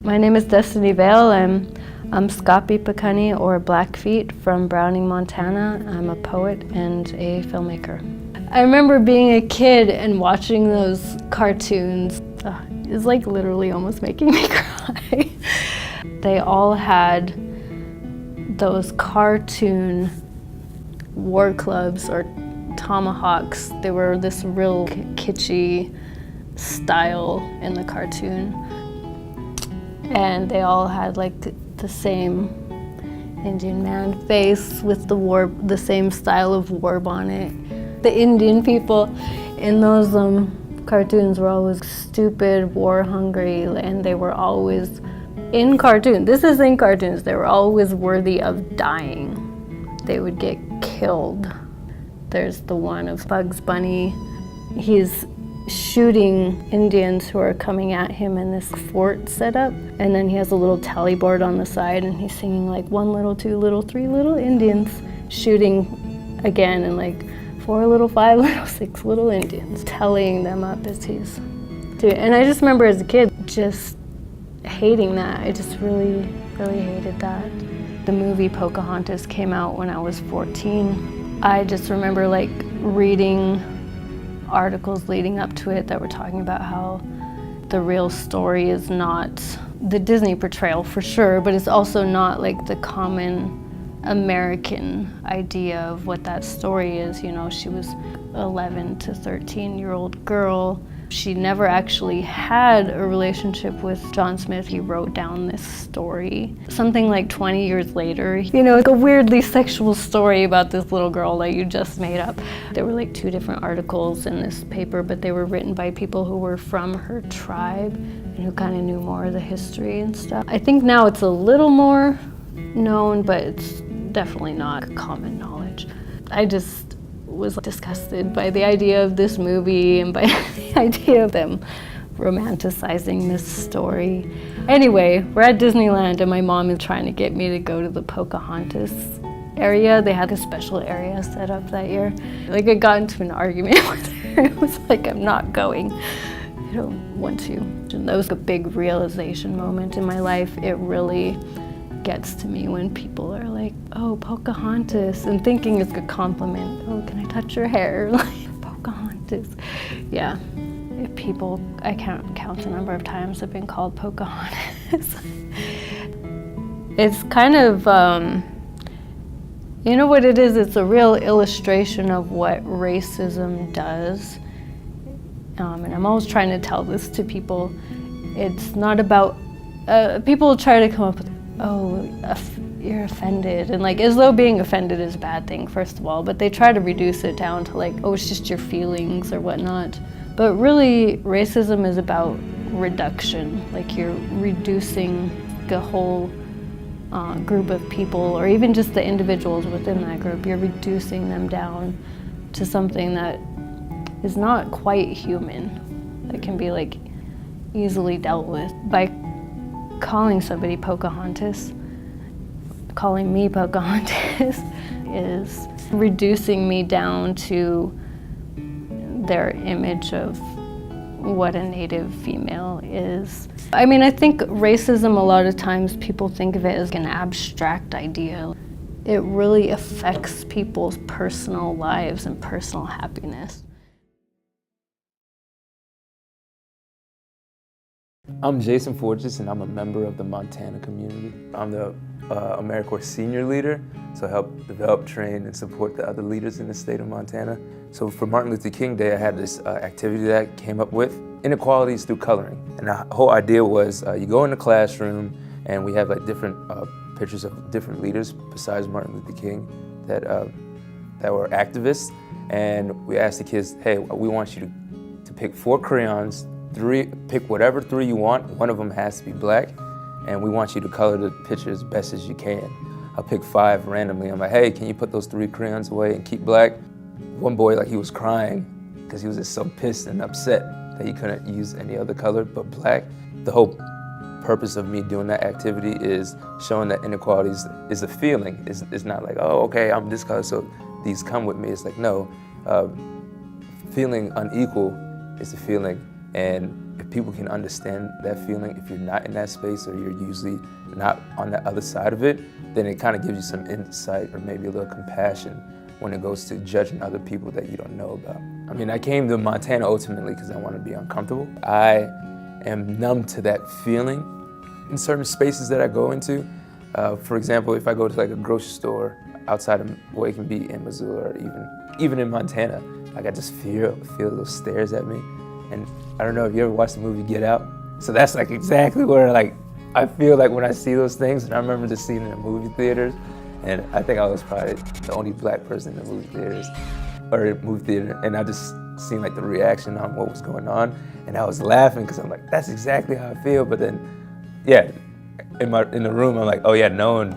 My name is Destiny Vale. I'm Scapi Picani, or Blackfeet, from Browning, Montana. I'm a poet and a filmmaker. I remember being a kid and watching those cartoons. It's like literally almost making me cry. They all had those cartoon war clubs or tomahawks. They were this real kitschy style in the cartoon. And they all had like the same Indian man face with the same style of war bonnet. The Indian people in those cartoons were always stupid, war hungry, and they were always in cartoons. This is in cartoons. They were always worthy of dying. They would get killed. There's the one of Bugs Bunny. He's shooting Indians who are coming at him in this fort setup, and then he has a little tally board on the side, and he's singing like 1 little, 2 little, 3 little Indians, shooting again, and like 4 little, 5 little, 6 little Indians, tallying them up as he's doing. And I just remember as a kid just hating that. I just really hated that. The movie Pocahontas came out when I was 14. I just remember like reading articles leading up to it that were talking about how the real story is not the Disney portrayal for sure, but it's also not like the common American idea of what that story is. You know, she was 11 to 13-year-old girl. She never actually had a relationship with John Smith. He wrote down this story. Something like 20 years later, you know, like a weirdly sexual story about this little girl that you just made up. There were like 2 different articles in this paper, but they were written by people who were from her tribe and who kind of knew more of the history and stuff. I think now it's a little more known, but it's definitely not common knowledge. I just was disgusted by the idea of this movie and by the idea of them romanticizing this story. Anyway, we're at Disneyland and my mom is trying to get me to go to the Pocahontas area. They had a special area set up that year. Like, I got into an argument with her. It was like, I'm not going. I don't want to. And that was a big realization moment in my life. It really gets to me when people are like, oh, Pocahontas, and thinking it's a compliment. Oh, can I touch your hair? Like, Pocahontas. Yeah, people, I can't count the number of times I've been called Pocahontas. It's kind of, you know what it is? It's a real illustration of what racism does. And I'm always trying to tell this to people. It's not about, people try to come up with, oh, you're offended, and like as though being offended is a bad thing, first of all, but they try to reduce it down to like, oh, it's just your feelings or whatnot. But really, racism is about reduction. Like, you're reducing the whole group of people, or even just the individuals within that group. You're reducing them down to something that is not quite human, that can be like easily dealt with. By calling somebody Pocahontas, calling me Pocahontas, is reducing me down to their image of what a Native female is. I mean, I think racism, a lot of times people think of it as an abstract idea. It really affects people's personal lives and personal happiness. I'm Jason Forges, and I'm a member of the Montana community. I'm the AmeriCorps senior leader, so I help develop, train, and support the other leaders in the state of Montana. So for Martin Luther King Day, I had this activity that I came up with, inequalities through coloring. And the whole idea was you go in the classroom, and we have like different pictures of different leaders besides Martin Luther King that were activists. And we asked the kids, hey, we want you to pick 4 crayons, pick whatever 3 you want. One of them has to be black, and we want you to color the picture as best as you can. I'll pick 5 randomly. I'm like, hey, can you put those 3 crayons away and keep black? One boy, like, he was crying because he was just so pissed and upset that he couldn't use any other color but black. The whole purpose of me doing that activity is showing that inequalities is a feeling. It's not like, oh, okay, I'm this color, so these come with me. It's like, no, feeling unequal is a feeling And if people can understand that feeling, if you're not in that space or you're usually not on the other side of it, then it kind of gives you some insight or maybe a little compassion when it goes to judging other people that you don't know about. I mean, I came to Montana ultimately because I want to be uncomfortable. I am numb to that feeling in certain spaces that I go into. For example, if I go to like a grocery store outside of what it can be in Missoula or even in Montana, like I just feel those stares at me. And I don't know if you ever watched the movie Get Out. So that's like exactly where like I feel like when I see those things. And I remember just seeing it in the movie theaters, and I think I was probably the only black person in the movie theater, and I just seen like the reaction on what was going on, and I was laughing because I'm like, that's exactly how I feel. But then, yeah, in the room, I'm like, oh yeah, knowing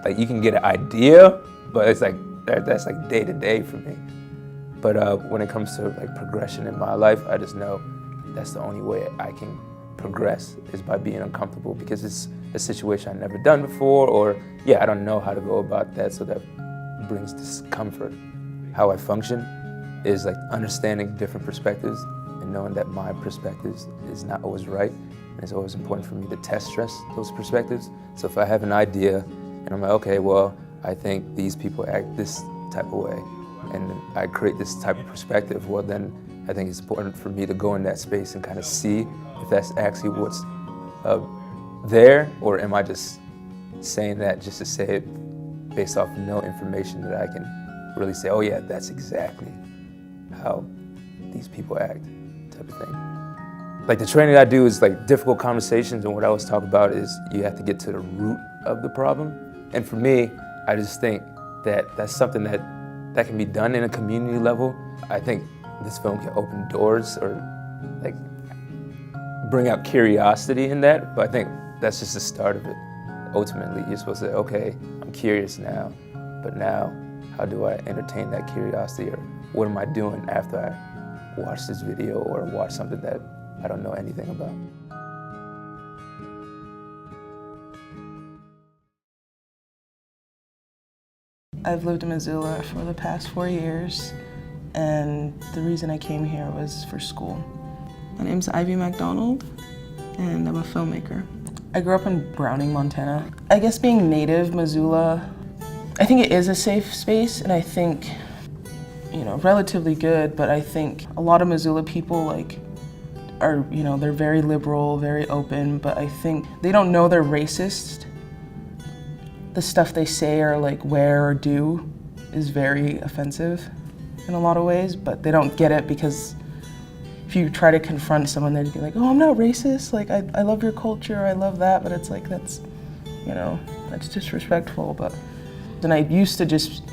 like you can get an idea, but it's like that's like day to day for me. But when it comes to like progression in my life, I just know that's the only way I can progress is by being uncomfortable, because it's a situation I've never done before, or yeah, I don't know how to go about that, so that brings discomfort. How I function is like understanding different perspectives and knowing that my perspective is not always right, and it's always important for me to test those perspectives. So if I have an idea and I'm like, okay, well, I think these people act this type of way, and I create this type of perspective, well then I think it's important for me to go in that space and kind of see if that's actually what's there, or am I just saying that just to say it based off no information that I can really say, oh yeah, that's exactly how these people act, type of thing. Like the training I do is like difficult conversations, and what I always talk about is you have to get to the root of the problem. And for me, I just think that that's something that can be done in a community level. I think this film can open doors or like bring out curiosity in that, but I think that's just the start of it. Ultimately, you're supposed to say, okay, I'm curious now, but now how do I entertain that curiosity, or what am I doing after I watch this video or watch something that I don't know anything about? I've lived in Missoula for the past 4 years, and the reason I came here was for school. My name's Ivy McDonald, and I'm a filmmaker. I grew up in Browning, Montana. I guess being native Missoula, I think it is a safe space, and I think, you know, relatively good, but I think a lot of Missoula people like are, you know, they're very liberal, very open, but I think they don't know they're racist. The stuff they say or like wear or do is very offensive in a lot of ways, but they don't get it because if you try to confront someone, they'd be like, oh, I'm not racist, like I love your culture, I love that, but it's like that's, you know, that's disrespectful. But then I used to just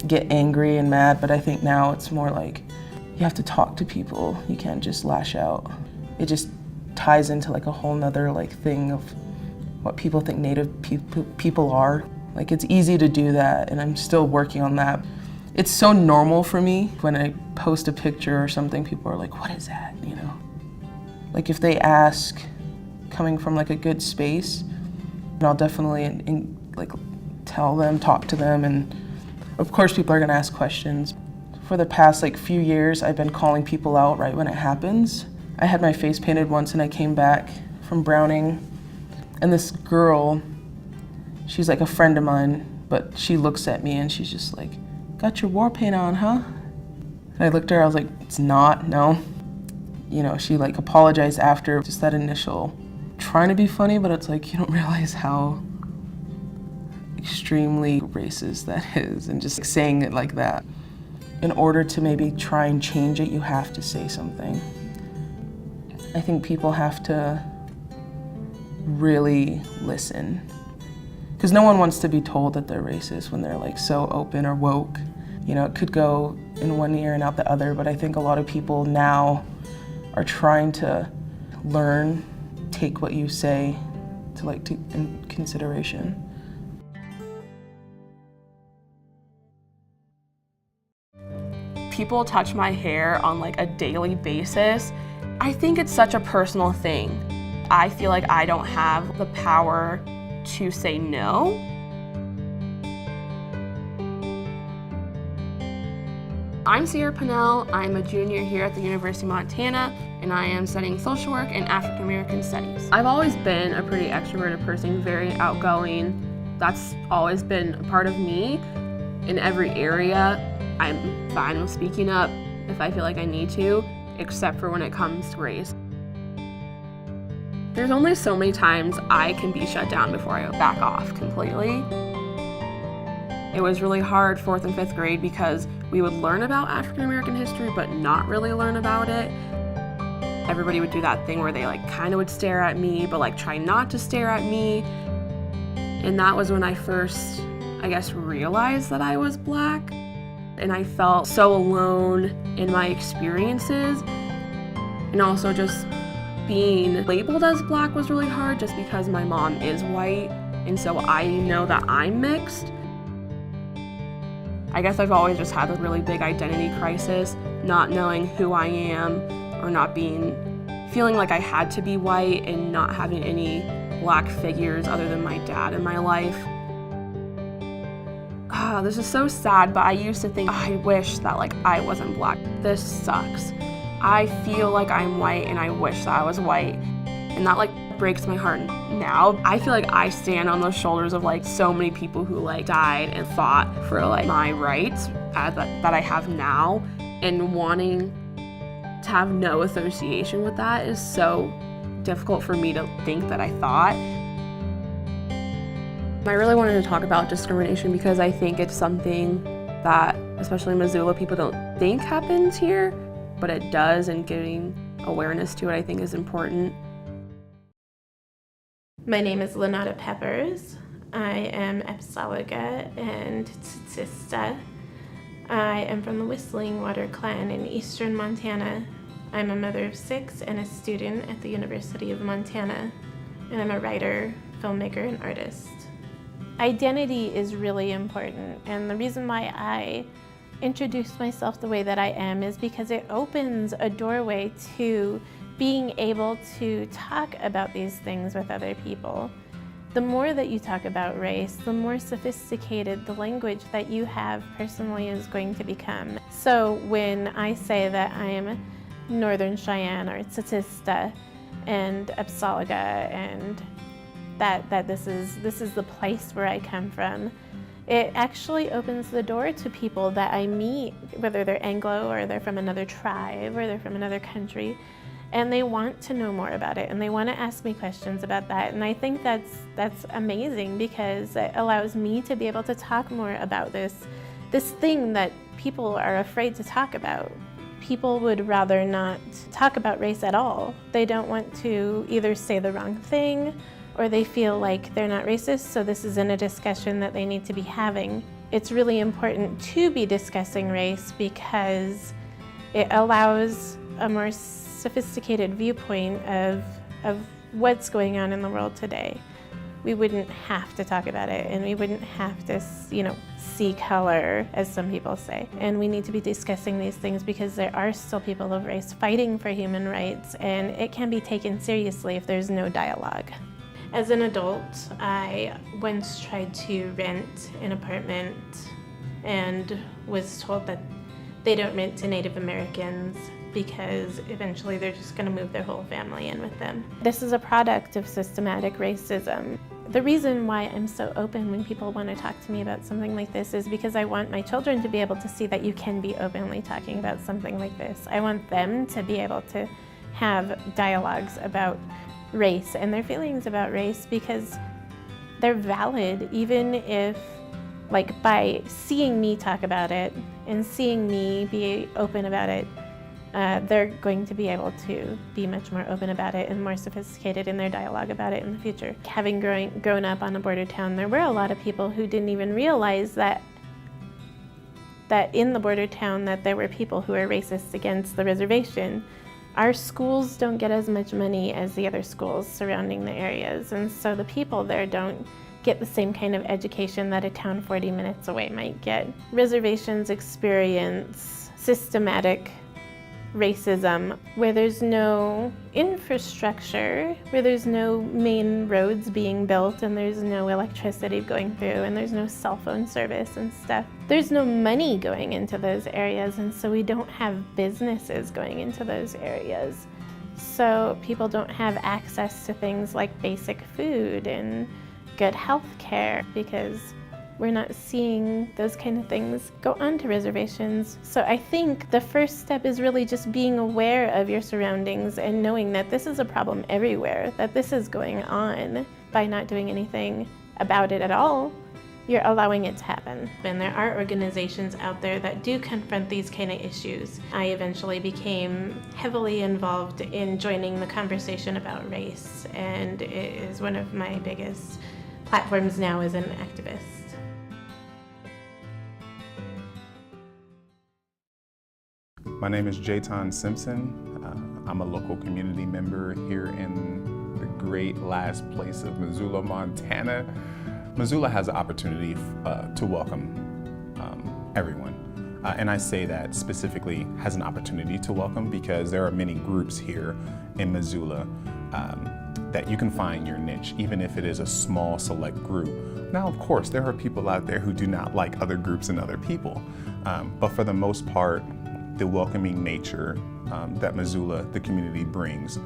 get angry and mad, but I think now it's more like you have to talk to people, you can't just lash out. It just ties into like a whole nother like thing of what people think Native people are. Like it's easy to do that, and I'm still working on that. It's so normal for me when I post a picture or something, people are like, what is that, you know? Like if they ask, coming from like a good space, and I'll definitely like tell them, talk to them, and of course people are gonna ask questions. For the past like few years, I've been calling people out right when it happens. I had my face painted once and I came back from Browning, and this girl, she's like a friend of mine, but she looks at me and she's just like, got your war paint on, huh? And I looked at her, I was like, it's not, no. You know, she like apologized after, just that initial trying to be funny, but it's like, you don't realize how extremely racist that is, and just saying it like that. In order to maybe try and change it, you have to say something. I think people have to really listen, because no one wants to be told that they're racist when they're like so open or woke. You know, it could go in one ear and out the other, but I think a lot of people now are trying to learn, take what you say to in consideration. People touch my hair on like a daily basis. I think it's such a personal thing. I feel like I don't have the power to say no. I'm Sierra Pinnell. I'm a junior here at the University of Montana, and I am studying social work and African American studies. I've always been a pretty extroverted person, very outgoing. That's always been a part of me. In every area, I'm fine with speaking up if I feel like I need to, except for when it comes to race. There's only so many times I can be shut down before I back off completely. It was really hard 4th and 5th grade because we would learn about African American history but not really learn about it. Everybody would do that thing where they kind of would stare at me but try not to stare at me. And that was when I first, realized that I was Black. And I felt so alone in my experiences. And also just being labeled as Black was really hard just because my mom is white. And so I know that I'm mixed. I guess I've always just had a really big identity crisis, not knowing who I am or feeling like I had to be white and not having any Black figures other than my dad in my life. This is so sad, but I used to think, I wish that I wasn't Black. This sucks. I feel like I'm white and I wish that I was white. And that breaks my heart now. I feel like I stand on the shoulders of so many people who died and fought for my rights that I have now, and wanting to have no association with that is so difficult for me to think that I thought. I really wanted to talk about discrimination because I think it's something that, especially in Missoula, people don't think happens here, but it does, and giving awareness to it I think is important. My name is Lenata Peppers. I am Epsalaga and Tsitsista. I am from the Whistling Water Clan in eastern Montana. I'm a mother of 6 and a student at the University of Montana. And I'm a writer, filmmaker, and artist. Identity is really important, and the reason why I introduce myself the way that I am is because it opens a doorway to being able to talk about these things with other people. The more that you talk about race, the more sophisticated the language that you have personally is going to become. So when I say that I am Northern Cheyenne or Tsitsista and Epsalaga and that this is the place where I come from, it actually opens the door to people that I meet, whether they're Anglo or they're from another tribe or they're from another country, and they want to know more about it and they want to ask me questions about that. And I think that's amazing because it allows me to be able to talk more about this thing that people are afraid to talk about. People would rather not talk about race at all. They don't want to either say the wrong thing or they feel like they're not racist, so this isn't a discussion that they need to be having. It's really important to be discussing race because it allows a more sophisticated viewpoint of what's going on in the world today. We wouldn't have to talk about it, and we wouldn't have to, see color, as some people say. And we need to be discussing these things because there are still people of race fighting for human rights, and it can be taken seriously if there's no dialogue. As an adult, I once tried to rent an apartment and was told that they don't rent to Native Americans because eventually they're just going to move their whole family in with them. This is a product of systematic racism. The reason why I'm so open when people want to talk to me about something like this is because I want my children to be able to see that you can be openly talking about something like this. I want them to be able to have dialogues about race and their feelings about race because they're valid, even if, by seeing me talk about it and seeing me be open about it, they're going to be able to be much more open about it and more sophisticated in their dialogue about it in the future. Having grown up on a border town, there were a lot of people who didn't even realize that in the border town that there were people who were racist against the reservation. Our schools don't get as much money as the other schools surrounding the areas, and so the people there don't get the same kind of education that a town 40 minutes away might get. Reservations experience systematic racism, where there's no infrastructure, where there's no main roads being built and there's no electricity going through and there's no cell phone service and stuff. There's no money going into those areas, and so we don't have businesses going into those areas. So people don't have access to things like basic food and good health care because we're not seeing those kind of things go onto reservations. So I think the first step is really just being aware of your surroundings and knowing that this is a problem everywhere, that this is going on. By not doing anything about it at all, you're allowing it to happen. And there are organizations out there that do confront these kind of issues. I eventually became heavily involved in joining the conversation about race, and it is one of my biggest platforms now as an activist. My name is Jayton Simpson. I'm a local community member here in the great last place of Missoula, Montana. Missoula has an opportunity to welcome everyone. And I say that specifically has an opportunity to welcome because there are many groups here in Missoula that you can find your niche, even if it is a small select group. Now, of course, there are people out there who do not like other groups and other people. But for the most part, the welcoming nature that Missoula, the community, brings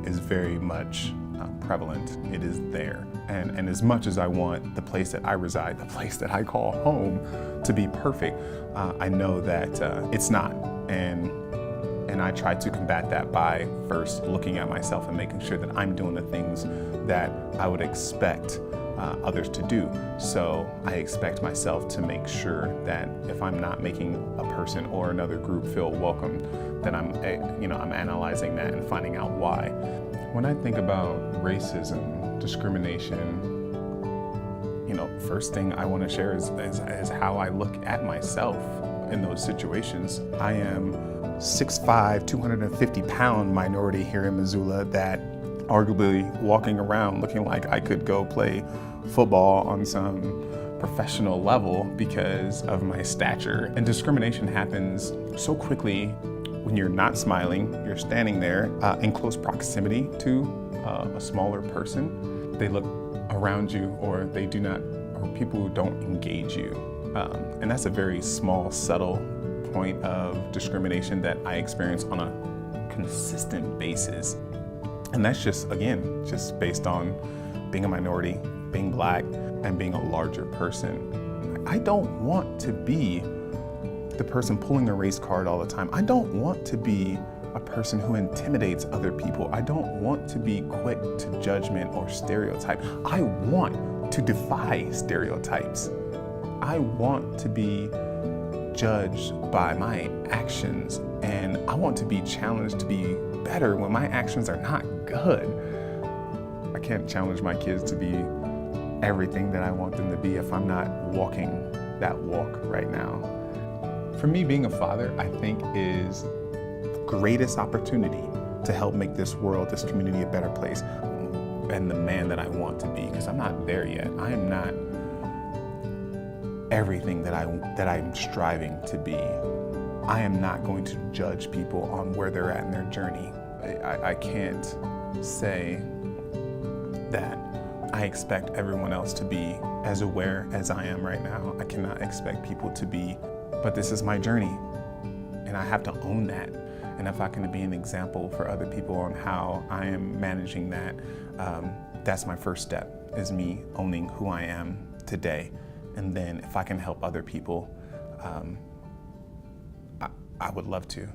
is very much prevalent. It is there. And as much as I want the place that I reside, the place that I call home, to be perfect, I know that it's not. And I try to combat that by first looking at myself and making sure that I'm doing the things that I would expect others to do. So I expect myself to make sure that if I'm not making a person or another group feel welcome, then I'm analyzing that and finding out why. When I think about racism, discrimination, first thing I want to share is how I look at myself in those situations. I am 6'5", 250-pound minority here in Missoula that arguably walking around looking like I could go play football on some professional level because of my stature. And discrimination happens so quickly when you're not smiling, you're standing there in close proximity to a smaller person. They look around you or people who don't engage you. And that's a very small, subtle point of discrimination that I experience on a consistent basis. And that's just based on being a minority, being Black, and being a larger person. I don't want to be the person pulling a race card all the time. I don't want to be a person who intimidates other people. I don't want to be quick to judgment or stereotype. I want to defy stereotypes. I want to be judged by my actions, and I want to be challenged to be better when my actions are not good. I can't challenge my kids to be everything that I want them to be if I'm not walking that walk right now. For me, being a father, I think, is the greatest opportunity to help make this world, this community, a better place, and the man that I want to be, because I'm not there yet. I am not everything that I'm striving to be. I am not going to judge people on where they're at in their journey. I can't say that I expect everyone else to be as aware as I am right now. I cannot expect people to be, but this is my journey, and I have to own that. And if I can be an example for other people on how I am managing that, that's my first step, is me owning who I am today. And then if I can help other people, I would love to.